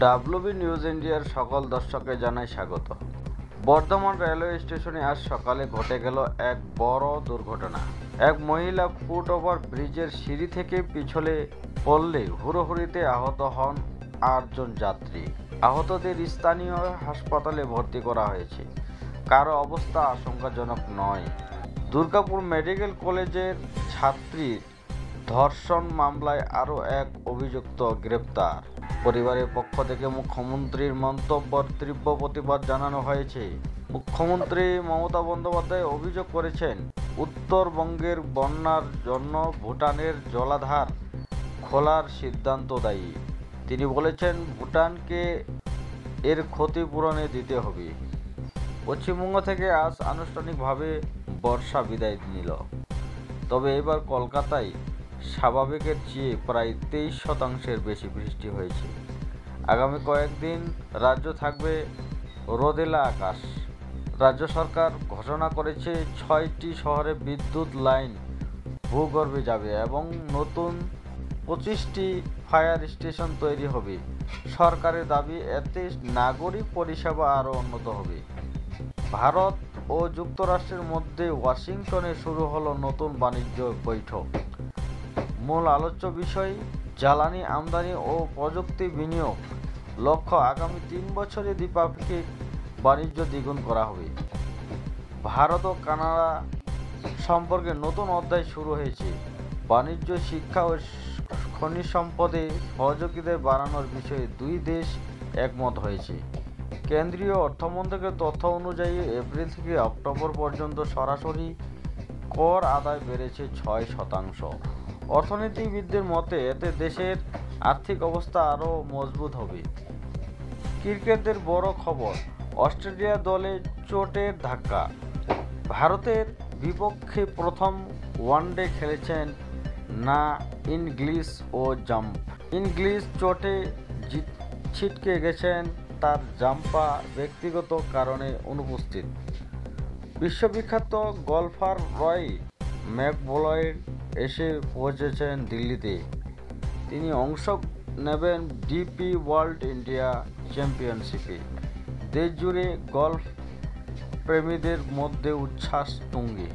WB news ইন্ডিয়ার সকল দর্শককে জানাই স্বাগত। বর্ধমান রেলওয়ে স্টেশনে আজ সকালে ঘটে গেল এক বড় দুর্ঘটনা। এক মহিলা ফুট ওভার ব্রিজের সিঁড়ি থেকে পিছলে পড়লে হুড়োহুড়িতে আহত হন ৮ জন যাত্রী। আহতদের স্থানীয় হাসপাতালে ভর্তি করা হয়েছে। কারো অবস্থা আশঙ্কাজনক নয়। দুর্গাপুর মেডিকেল কলেজের ছাত্রীর ধর্ষণ মামলায় আরও এক অভিযুক্ত গ্রেপ্তার। পরিবারের পক্ষ থেকে মুখ্যমন্ত্রীর মন্তব্যের তীব্র প্রতিবাদ জানানো হয়েছে। মুখ্যমন্ত্রী মমতা বন্দ্যোপাধ্যায় অভিযোগ করেছেন, উত্তরবঙ্গের বন্যার জন্য ভুটানের জলাধার খোলার সিদ্ধান্ত দায়ী। তিনি বলেছেন, ভুটানকে এর ক্ষতিপূরণে দিতে হবে। পশ্চিমবঙ্গ থেকে আজ আনুষ্ঠানিকভাবে বর্ষা বিদায় নিল। তবে এবার কলকাতায় স্বাভাবিকের চেয়ে প্রায় 23% বেশি বৃষ্টি হয়েছে। আগামী কয়েকদিন রাজ্য থাকবে রোদেলা আকাশ। রাজ্য সরকার ঘোষণা করেছে 6টি শহরে বিদ্যুৎ লাইন ভূগর্ভে যাবে এবং নতুন 25টি ফায়ার স্টেশন তৈরি হবে। সরকারের দাবি, এতে নাগরিক পরিষেবা আরও উন্নত হবে। ভারত ও যুক্তরাষ্ট্রের মধ্যে ওয়াশিংটনে শুরু হলো নতুন বাণিজ্য বৈঠক। মূল আলোচ্য বিষয়, জ্বালানি আমদানি ও প্রযুক্তি বিনিয়োগ। লক্ষ্য, আগামী 3 বছরে দ্বিপাক্ষিক বাণিজ্য দ্বিগুণ করা হবে। ভারত ও কানাডা সম্পর্কে নতুন অধ্যায় শুরু হয়েছে। বাণিজ্য, শিক্ষা ও খনিজ সম্পদে সহযোগিতা বাড়ানোর বিষয়ে দুই দেশ একমত হয়েছে। কেন্দ্রীয় অর্থমন্ত্রকের তথ্য অনুযায়ী এপ্রিল থেকে অক্টোবর পর্যন্ত সরাসরি কর আদায় বেড়েছে 6%। অর্থনীতিবিদদের মতে এতে দেশের আর্থিক অবস্থা আরও মজবুত হবে। ক্রিকেটের বড় খবর, অস্ট্রেলিয়া দলে চোটের ধাক্কা। ভারতের বিপক্ষে প্রথম ওয়ানডে খেলেছেন না ইংলিশ ও জাম্প। ইংলিশ চোটে ছিটকে গেছেন, তার জাম্পা ব্যক্তিগত কারণে অনুপস্থিত। বিশ্ববিখ্যাত গলফার রয় ম্যাকইলরয় এসে পৌঁছেছেন দিল্লিতে। তিনি অংশ নেবেন ডিপি ওয়ার্ল্ড ইন্ডিয়া চ্যাম্পিয়নশিপে। দেশ জুড়ে গলফ প্রেমীদের মধ্যে উচ্ছ্বাস তুঙ্গে।